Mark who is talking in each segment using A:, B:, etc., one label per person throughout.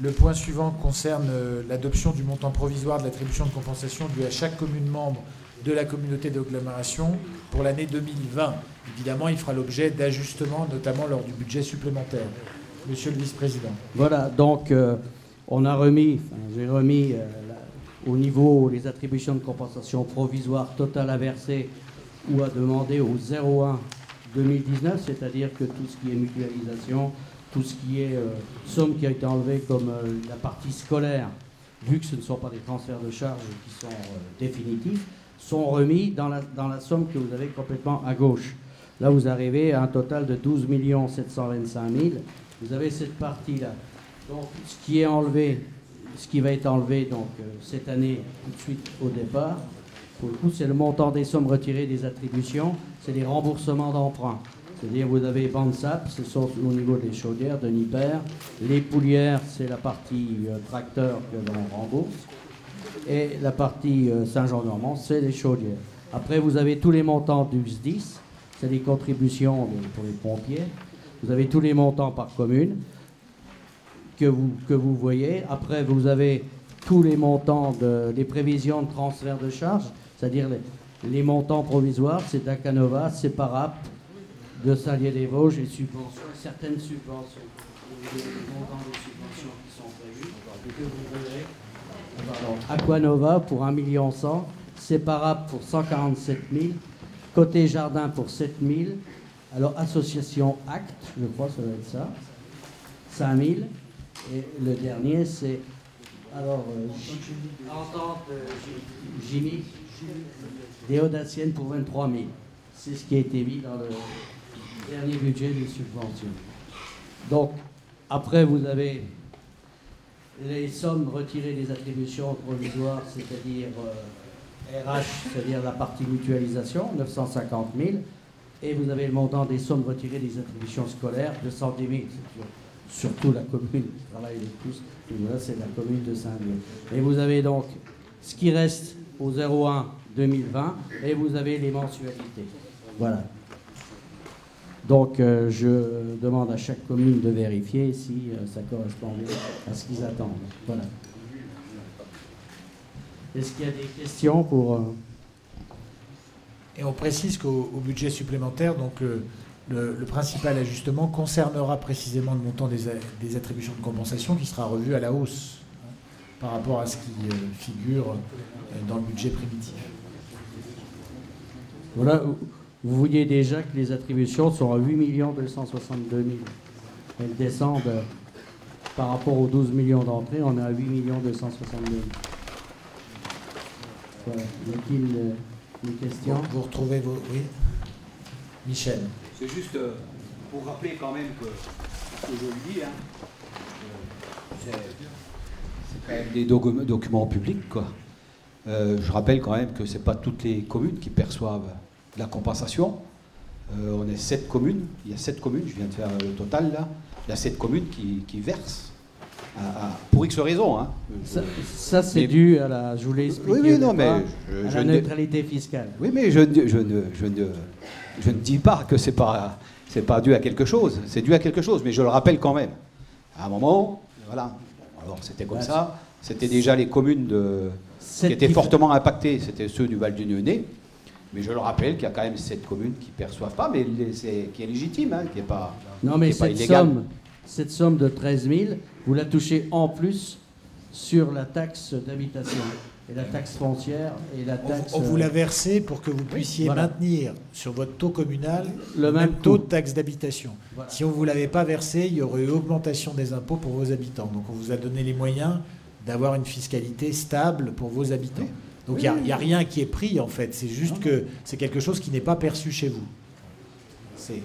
A: Le point suivant concerne l'adoption du montant provisoire de l'attribution de compensation due à chaque commune membre de la communauté d'agglomération pour l'année 2020. Évidemment, il fera l'objet d'ajustements, notamment lors du budget supplémentaire. Monsieur le vice-président.
B: Voilà, donc on a remis, j'ai remis au niveau des attributions de compensation provisoire totale à verser ou à demander au 01 2019, c'est-à-dire que tout ce qui est mutualisation, tout ce qui est somme qui a été enlevée comme la partie scolaire, vu que ce ne sont pas des transferts de charges qui sont définitifs, sont remis dans la somme que vous avez complètement à gauche. Là, vous arrivez à un total de 12 725 000. Vous avez cette partie-là. Donc, ce qui est enlevé, ce qui va être enlevé donc, cette année, tout de suite au départ, pour le coup, c'est le montant des sommes retirées des attributions, c'est les remboursements d'emprunt. C'est-à-dire, vous avez Bansap, ce sont au niveau des chaudières, de Niper. Les poulières, c'est la partie tracteur que l'on rembourse. Et la partie Saint-Jean-Normand, c'est les chaudières. Après, vous avez tous les montants du SDIS, c'est les contributions pour les pompiers. Vous avez tous les montants par commune que vous voyez. Après, vous avez tous les montants des prévisions de transfert de charges, c'est-à-dire les montants provisoires, c'est d'Acanova, c'est Parap, de Saint-Lié-des-Vosges et subventions, certaines subventions. Les montants de subventions qui sont prévus et que vous verrez. Aquanova pour 1 100 000, Séparap pour 147 000, Côté Jardin pour 7 000, alors Association Acte, je crois que ça doit être ça, 5 000, et le dernier c'est alors Entente Jimmy des Audaciennes pour 23 000. C'est ce qui a été mis dans le dernier budget des subventions. Donc après vous avez les sommes retirées des attributions provisoires, c'est-à-dire RH, c'est-à-dire la partie mutualisation, 950 000, et vous avez le montant des sommes retirées des attributions scolaires, 210 000, c'est surtout la commune qui travaille le plus, et voilà, c'est la commune de Saint-Lieu. Et vous avez donc ce qui reste au 01 2020, et vous avez les mensualités. Voilà. Donc, je demande à chaque commune de vérifier si ça correspond à ce qu'ils attendent. Voilà. Est-ce qu'il y a des questions pour...
A: Et on précise qu'au budget supplémentaire, donc, le principal ajustement concernera précisément le montant des attributions de compensation qui sera revu à la hausse par rapport à ce qui figure dans le budget primitif.
B: Voilà. Vous voyez déjà que les attributions sont à 8 262 000. Elles descendent par rapport aux 12 millions d'entrées, on est à 8 262 000. Voilà. Y a-t-il des questions?
A: Vous retrouvez vos... Oui, Michel.
C: C'est juste pour rappeler quand même que ce que je le dis, c'est quand même des documents publics, quoi. Je rappelle quand même que ce n'est pas toutes les communes qui perçoivent la compensation. On est 7 communes, il y a 7 communes, je viens de faire le total là, il y a 7 communes qui versent, pour X raisons. Hein.
B: Ça c'est dû à la, je vous l'ai expliqué,
C: oui, non, mais
B: à la neutralité fiscale.
C: Oui, mais je ne dis pas que c'est pas dû à quelque chose, c'est dû à quelque chose, mais je le rappelle quand même. À un moment, voilà, alors c'était comme ça, c'était déjà les communes qui étaient fortement impactées, c'était ceux du Val du Neuilly. Mais je le rappelle qu'il y a quand même 7 communes qui ne perçoivent pas, mais qui est légitime, hein, qui n'est pas,
B: non, mais
C: pas illégal.
B: Cette somme de 13 000, vous la touchez en plus sur la taxe d'habitation, et la taxe foncière, et la taxe...
A: On vous la versez pour que vous puissiez maintenir sur votre taux communal le même taux de taxe d'habitation. Voilà. Si on ne vous l'avait pas versé, il y aurait eu augmentation des impôts pour vos habitants. Donc on vous a donné les moyens d'avoir une fiscalité stable pour vos habitants. Oui. Donc il n'y a rien qui est pris, en fait. C'est juste que c'est quelque chose qui n'est pas perçu chez vous.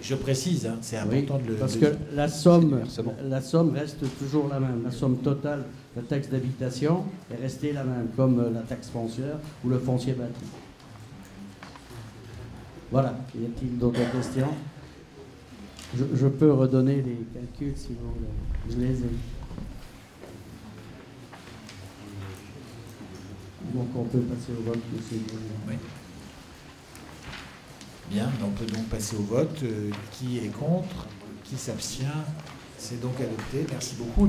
A: Je précise, hein, c'est important de le...
B: Parce que la somme reste toujours la même. La somme totale de la taxe d'habitation est restée la même, comme la taxe foncière ou le foncier bâti. Voilà. Y a-t-il d'autres questions? Je peux redonner les calculs, si vous voulez. Je les ai. Donc on peut passer au vote, monsieur.
A: Oui. Bien, on peut donc passer au vote. Qui est contre? Qui s'abstient? C'est donc adopté. Merci beaucoup.